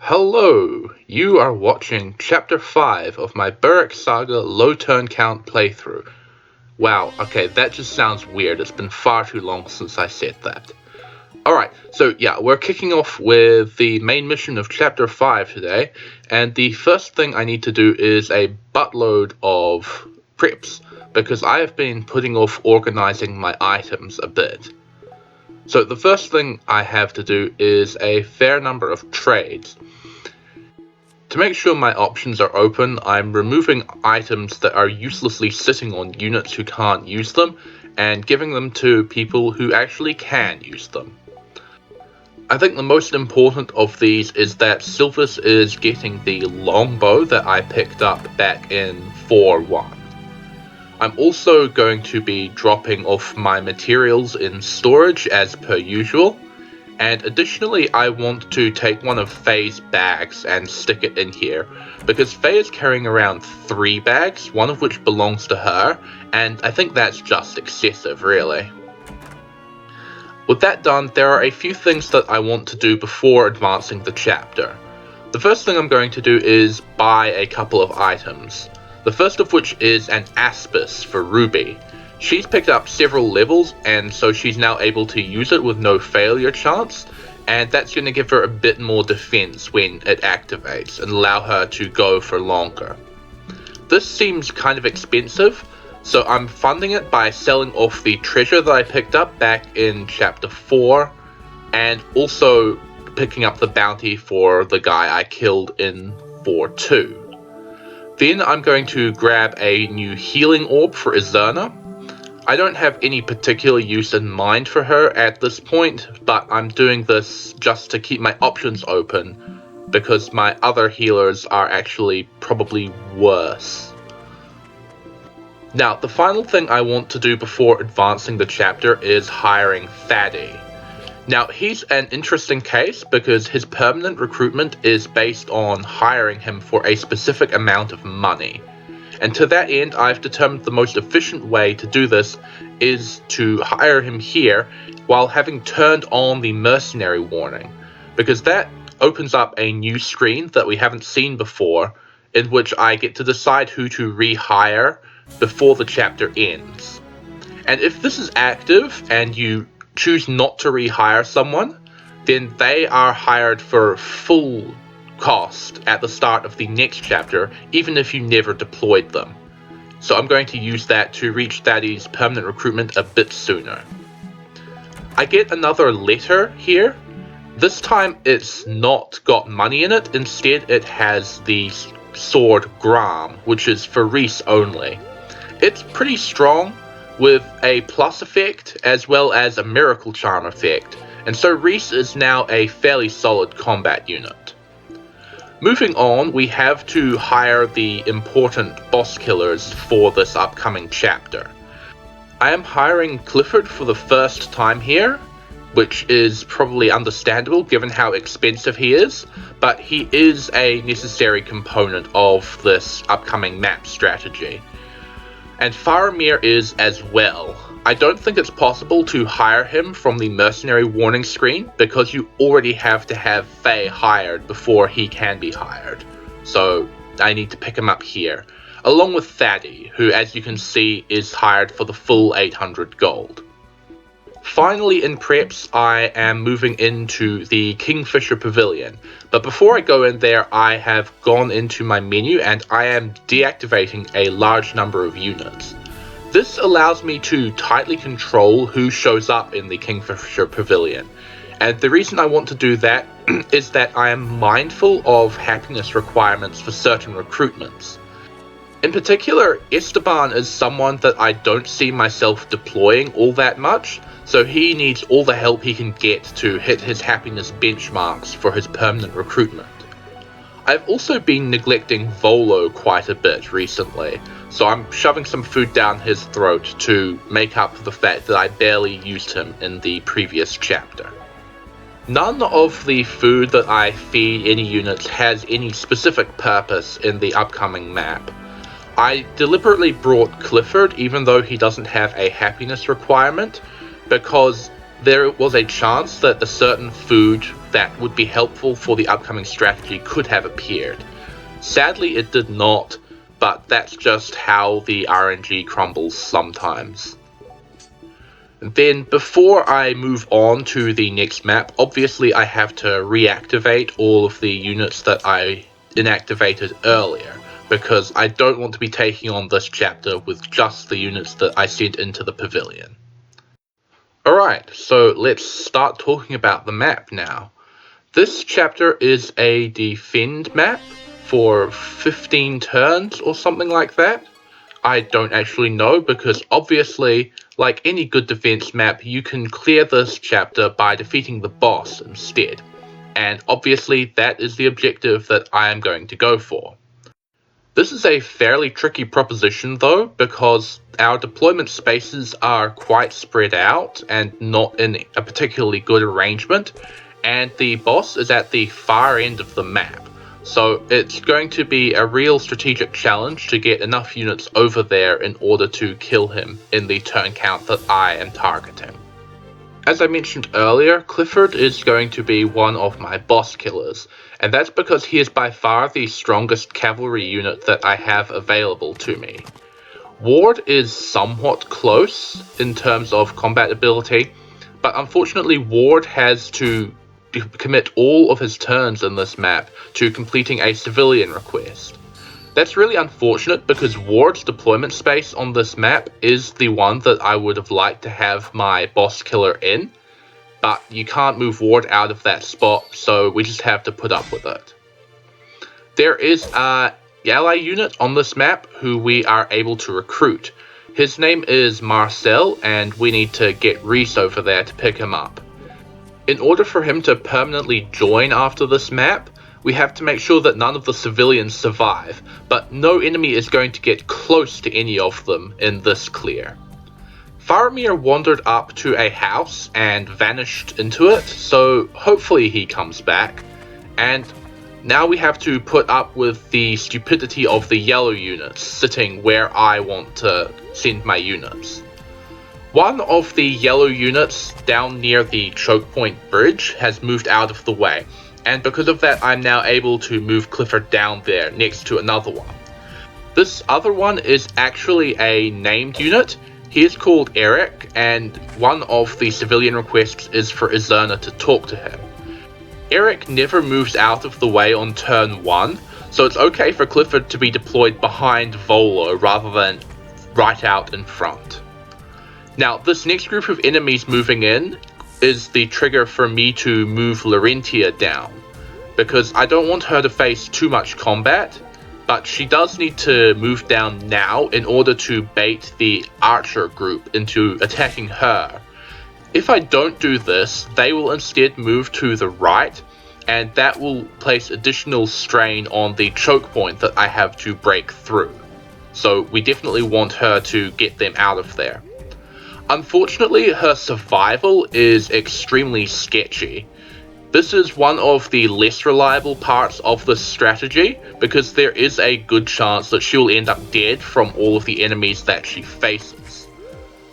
Hello, you are watching Chapter 5 of my Lyarc Saga low turn count playthrough. Wow, okay, that just sounds weird. It's been far too long since I said that. Alright, so yeah, we're kicking off with the main mission of Chapter 5 today, and the first thing I need to do is a buttload of preps, because I have been putting off organizing my items a bit. So the first thing I have to do is a fair number of trades. To make sure my options are open, I'm removing items that are uselessly sitting on units who can't use them, and giving them to people who actually can use them. I think the most important of these is that Sylvis is getting the longbow that I picked up back in 4.1. I'm also going to be dropping off my materials in storage as per usual. And additionally, I want to take one of Faye's bags and stick it in here, because Faye is carrying around 3 bags, one of which belongs to her, and I think that's just excessive, really. With that done, there are a few things that I want to do before advancing the chapter. The first thing I'm going to do is buy a couple of items. The first of which is an Aspis for Ruby. She's picked up several levels, and so she's now able to use it with no failure chance, and that's going to give her a bit more defense when it activates and allow her to go for longer. This seems kind of expensive, so I'm funding it by selling off the treasure that I picked up back in Chapter 4, and also picking up the bounty for the guy I killed in 4.2. Then I'm going to grab a new healing orb for Izerna. I don't have any particular use in mind for her at this point, but I'm doing this just to keep my options open, because my other healers are actually probably worse. Now, the final thing I want to do before advancing the chapter is hiring Faddy. Now, he's an interesting case because his permanent recruitment is based on hiring him for a specific amount of money. And to that end, I've determined the most efficient way to do this is to hire him here while having turned on the mercenary warning, because that opens up a new screen that we haven't seen before, in which I get to decide who to rehire before the chapter ends. And if this is active and you choose not to rehire someone, then they are hired for full cost at the start of the next chapter, even if you never deployed them. So I'm going to use that to reach Daddy's permanent recruitment a bit sooner. I get another letter here. This time it's not got money in it, instead it has the sword Gram, which is for Reese only. It's pretty strong, with a plus effect as well as a miracle charm effect, and so Reese is now a fairly solid combat unit. Moving on, we have to hire the important boss killers for this upcoming chapter. I am hiring Clifford for the first time here, which is probably understandable given how expensive he is, but he is a necessary component of this upcoming map strategy. And Faramir is as well. I don't think it's possible to hire him from the mercenary warning screen because you already have to have Faye hired before he can be hired. So I need to pick him up here, along with Thaddy, who as you can see is hired for the full 800 gold. Finally in preps, I am moving into the Kingfisher Pavilion, but before I go in there, I have gone into my menu and I am deactivating a large number of units. This allows me to tightly control who shows up in the Kingfisher Pavilion, and the reason I want to do that is that I am mindful of happiness requirements for certain recruitments. In particular, Esteban is someone that I don't see myself deploying all that much, so he needs all the help he can get to hit his happiness benchmarks for his permanent recruitment. I've also been neglecting Volo quite a bit recently, so I'm shoving some food down his throat to make up for the fact that I barely used him in the previous chapter. None of the food that I feed any units has any specific purpose in the upcoming map. I deliberately brought Clifford even though he doesn't have a happiness requirement, because there was a chance that a certain food that would be helpful for the upcoming strategy could have appeared. Sadly, it did not, but that's just how the RNG crumbles sometimes. Then before I move on to the next map, obviously I have to reactivate all of the units that I inactivated earlier, because I don't want to be taking on this chapter with just the units that I sent into the pavilion. Alright, so let's start talking about the map now. This chapter is a defend map for 15 turns or something like that. I don't actually know, because obviously, like any good defense map, you can clear this chapter by defeating the boss instead. And obviously that is the objective that I am going to go for. This is a fairly tricky proposition though, because our deployment spaces are quite spread out and not in a particularly good arrangement, and the boss is at the far end of the map. So it's going to be a real strategic challenge to get enough units over there in order to kill him in the turn count that I am targeting. As I mentioned earlier, Clifford is going to be one of my boss killers, and that's because he is by far the strongest cavalry unit that I have available to me. Ward is somewhat close in terms of combat ability, but unfortunately Ward has to commit all of his turns in this map to completing a civilian request. That's really unfortunate, because Ward's deployment space on this map is the one that I would have liked to have my boss killer in, but you can't move Ward out of that spot, so we just have to put up with it. There is a ally unit on this map who we are able to recruit. His name is Marcel, and we need to get Reese over there to pick him up. In order for him to permanently join after this map, we have to make sure that none of the civilians survive, but no enemy is going to get close to any of them in this clear. Faramir wandered up to a house and vanished into it, so hopefully he comes back. And now we have to put up with the stupidity of the yellow units sitting where I want to send my units. One of the yellow units down near the choke point bridge has moved out of the way, and because of that I'm now able to move Clifford down there next to another one. This other one is actually a named unit. He is called Eric, and one of the civilian requests is for Izerna to talk to him. Eric never moves out of the way on turn 1, so it's okay for Clifford to be deployed behind Volo rather than right out in front. Now, this next group of enemies moving in is the trigger for me to move Laurentia down, because I don't want her to face too much combat, but she does need to move down now in order to bait the archer group into attacking her. If I don't do this, they will instead move to the right, and that will place additional strain on the choke point that I have to break through. So we definitely want her to get them out of there. Unfortunately, her survival is extremely sketchy. This is one of the less reliable parts of this strategy, because there is a good chance that she'll end up dead from all of the enemies that she faces.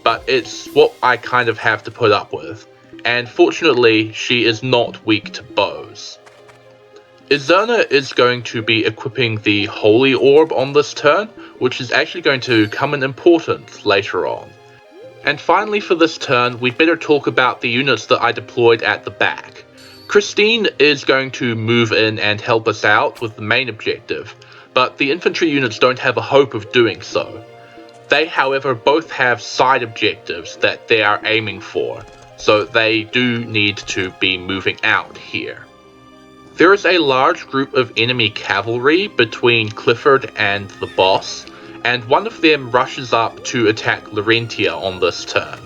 But it's what I kind of have to put up with, and fortunately she is not weak to bows. Izerna is going to be equipping the Holy Orb on this turn, which is actually going to come in important later on. And finally for this turn, we'd better talk about the units that I deployed at the back. Christine is going to move in and help us out with the main objective, but the infantry units don't have a hope of doing so. They, however, both have side objectives that they are aiming for, so they do need to be moving out here. There is a large group of enemy cavalry between Clifford and the boss, and one of them rushes up to attack Laurentia on this turn.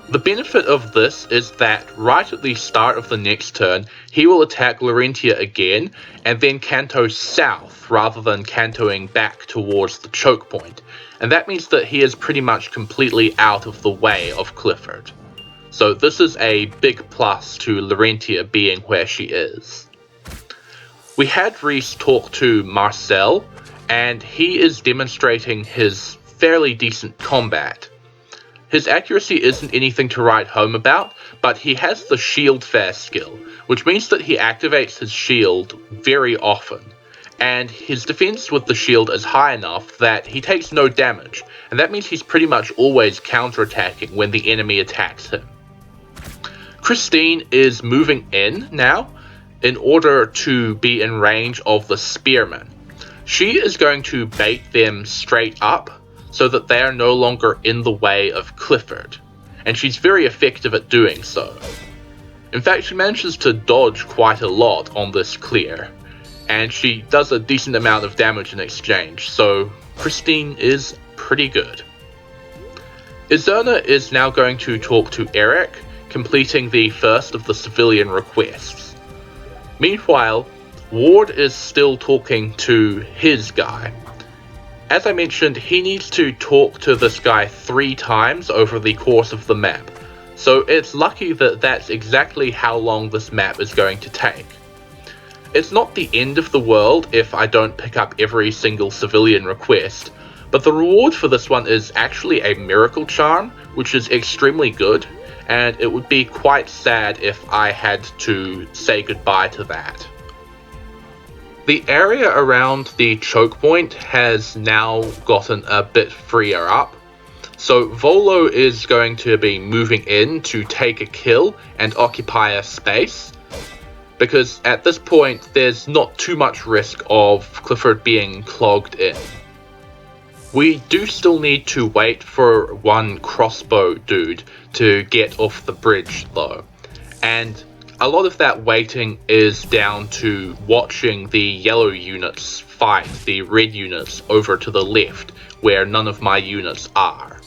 The benefit of this is that right at the start of the next turn, he will attack Laurentia again, and then canto south rather than cantoing back towards the choke point, and that means that he is pretty much completely out of the way of Clifford. So this is a big plus to Laurentia being where she is. We had Reese talk to Marcel, and he is demonstrating his fairly decent combat. His accuracy isn't anything to write home about, but he has the shield fair skill, which means that he activates his shield very often, and his defense with the shield is high enough that he takes no damage, and that means he's pretty much always counterattacking when the enemy attacks him. Christine is moving in now in order to be in range of the spearmen. She is going to bait them straight up so that they are no longer in the way of Clifford, and she's very effective at doing so. In fact, she manages to dodge quite a lot on this clear, and she does a decent amount of damage in exchange, so Christine is pretty good. Izerna is now going to talk to Eric, completing the first of the civilian requests. Meanwhile, Ward is still talking to his guy. As I mentioned, he needs to talk to this guy 3 times over the course of the map, so it's lucky that that's exactly how long this map is going to take. It's not the end of the world if I don't pick up every single civilian request, but the reward for this one is actually a miracle charm, which is extremely good, and it would be quite sad if I had to say goodbye to that. The area around the choke point has now gotten a bit freer up, so Volo is going to be moving in to take a kill and occupy a space, because at this point there's not too much risk of Clifford being clogged in. We do still need to wait for one crossbow dude to get off the bridge though, and a lot of that waiting is down to watching the yellow units fight the red units over to the left, where none of my units are.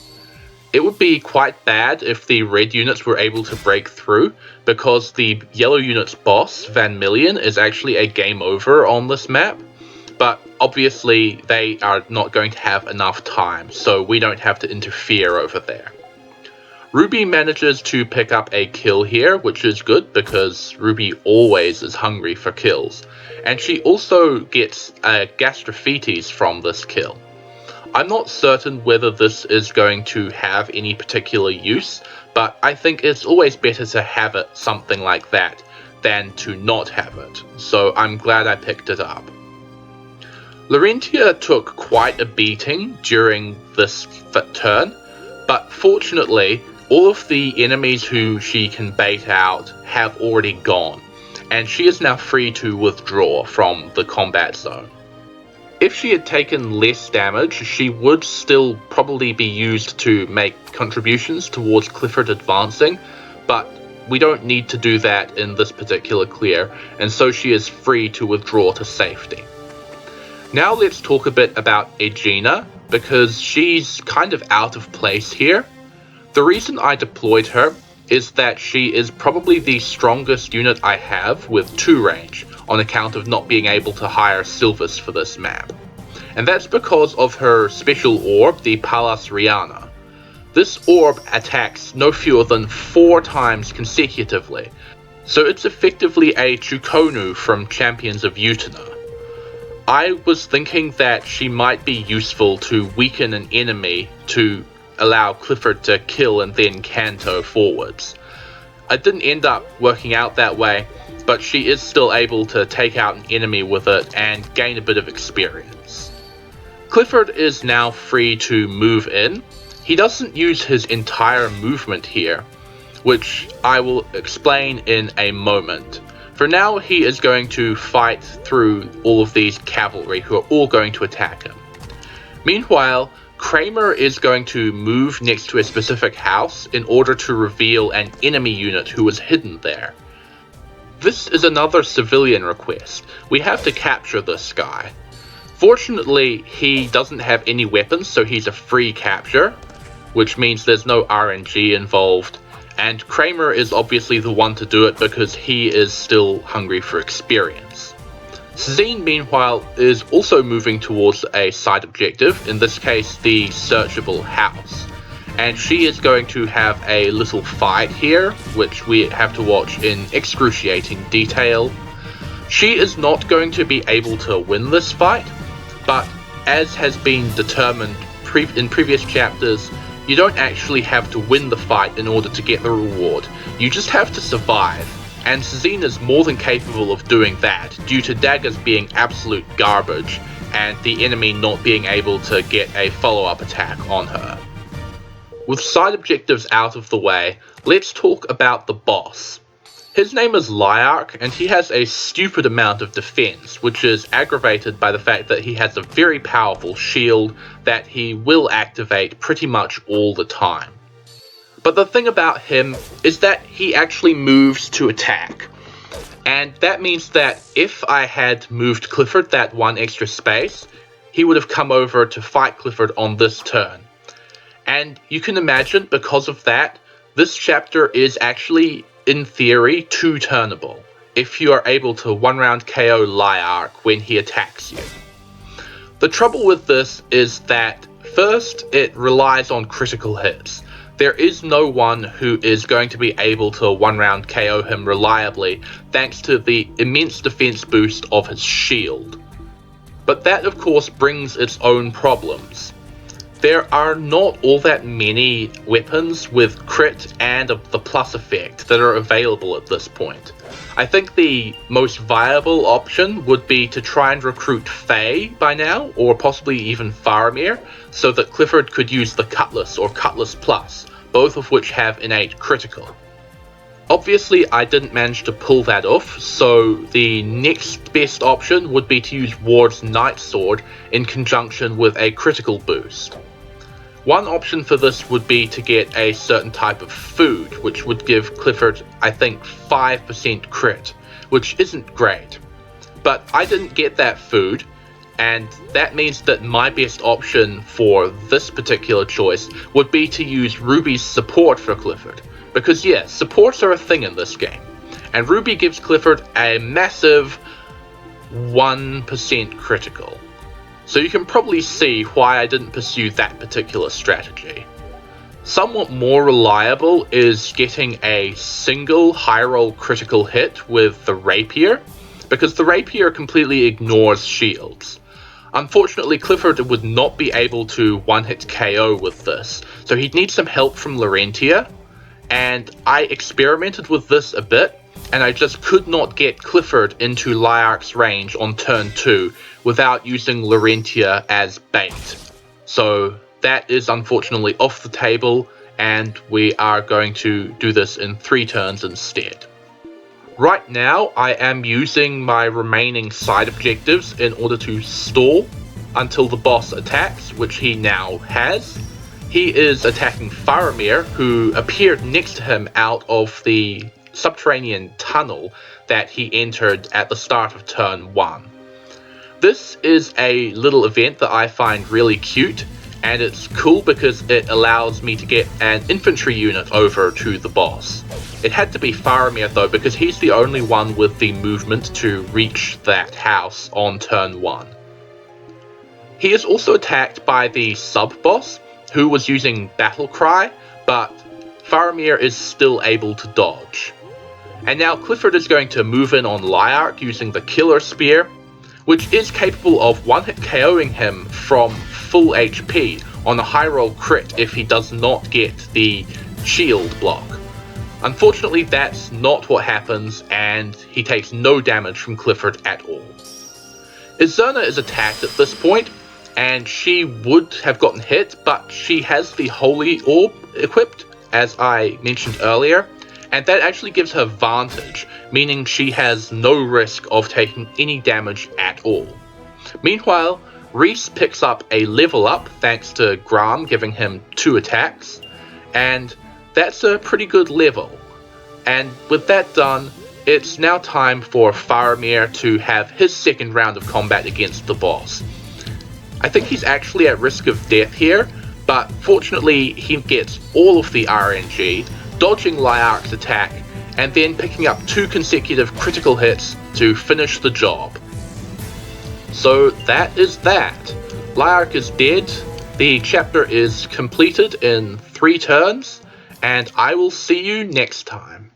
It would be quite bad if the red units were able to break through, because the yellow unit's boss, Van Million, is actually a game over on this map, but obviously they are not going to have enough time, so we don't have to interfere over there. Ruby manages to pick up a kill here, which is good because Ruby always is hungry for kills, and she also gets a Gastrophetes from this kill. I'm not certain whether this is going to have any particular use, but I think it's always better to have it something like that than to not have it, so I'm glad I picked it up. Laurentia took quite a beating during this turn, but fortunately all of the enemies who she can bait out have already gone, and she is now free to withdraw from the combat zone. If she had taken less damage, she would still probably be used to make contributions towards Clifford advancing, but we don't need to do that in this particular clear, and so she is free to withdraw to safety. Now let's talk a bit about Aegina, because she's kind of out of place here. The reason I deployed her is that she is probably the strongest unit I have with 2 range, on account of not being able to hire Silvus for this map. And that's because of her special orb, the Pallas Riana. This orb attacks no fewer than 4 times consecutively, so it's effectively a Chukonu from Champions of Utena. I was thinking that she might be useful to weaken an enemy to allow Clifford to kill and then canto forwards. It didn't end up working out that way, but she is still able to take out an enemy with it and gain a bit of experience. Clifford is now free to move in. He doesn't use his entire movement here, which I will explain in a moment. For now, he is going to fight through all of these cavalry who are all going to attack him. Meanwhile, Kramer is going to move next to a specific house in order to reveal an enemy unit who is hidden there. This is another civilian request. We have to capture this guy. Fortunately, he doesn't have any weapons, so he's a free capture, which means there's no RNG involved, and Kramer is obviously the one to do it because he is still hungry for experience. Zine, meanwhile, is also moving towards a side objective, in this case the searchable house, and she is going to have a little fight here, which we have to watch in excruciating detail. She is not going to be able to win this fight, but as has been determined in previous chapters, you don't actually have to win the fight in order to get the reward. You just have to survive, and Zine is more than capable of doing that due to daggers being absolute garbage and the enemy not being able to get a follow-up attack on her. With side objectives out of the way, let's talk about the boss. His name is Lyarc, and he has a stupid amount of defense, which is aggravated by the fact that he has a very powerful shield that he will activate pretty much all the time. But the thing about him is that he actually moves to attack. And that means that if I had moved Clifford that one extra space, he would have come over to fight Clifford on this turn. And you can imagine, because of that, this chapter is actually, in theory, two-turnable, if you are able to one-round KO Lyarc when he attacks you. The trouble with this is that, first, it relies on critical hits. There is no one who is going to be able to one-round KO him reliably, thanks to the immense defense boost of his shield. But that, of course, brings its own problems. There are not all that many weapons with crit and the plus effect that are available at this point. I think the most viable option would be to try and recruit Faye by now, or possibly even Faramir, so that Clifford could use the Cutlass or Cutlass Plus, both of which have innate critical. Obviously, I didn't manage to pull that off, so the next best option would be to use Ward's Night Sword in conjunction with a critical boost. One option for this would be to get a certain type of food, which would give Clifford, I think, 5% crit, which isn't great. But I didn't get that food, and that means that my best option for this particular choice would be to use Ruby's support for Clifford. Because yeah, supports are a thing in this game, and Ruby gives Clifford a massive 1% critical. So you can probably see why I didn't pursue that particular strategy. Somewhat more reliable is getting a single high roll critical hit with the Rapier, because the Rapier completely ignores shields. Unfortunately, Clifford would not be able to one-hit KO with this, so he'd need some help from Larentia, and I experimented with this a bit, and I just could not get Clifford into Lyarc's range on turn 2 without using Larentia as bait. So that is unfortunately off the table, and we are going to do this in 3 turns instead. Right now, I am using my remaining side objectives in order to stall until the boss attacks, which he now has. He is attacking Faramir, who appeared next to him out of the subterranean tunnel that he entered at the start of turn 1. This is a little event that I find really cute, and it's cool because it allows me to get an infantry unit over to the boss. It had to be Faramir though, because he's the only one with the movement to reach that house on turn 1. He is also attacked by the sub-boss, who was using Battle Cry, but Faramir is still able to dodge. And now Clifford is going to move in on Lyarc using the Killer Spear, which is capable of one-hit KOing him from full HP on a high roll crit if he does not get the shield block. Unfortunately, that's not what happens, and he takes no damage from Clifford at all. Izerna is attacked at this point, and she would have gotten hit, but she has the Holy Orb equipped, as I mentioned earlier, and that actually gives her Vantage, meaning she has no risk of taking any damage at all. Meanwhile, Rhys picks up a level up thanks to Gram giving him 2 attacks, and that's a pretty good level. And with that done, it's now time for Faramir to have his second round of combat against the boss. I think he's actually at risk of death here, but fortunately he gets all of the RNG, dodging Lyarc's attack, and then picking up 2 consecutive critical hits to finish the job. So that is that. Lyarc is dead, the chapter is completed in 3 turns, and I will see you next time.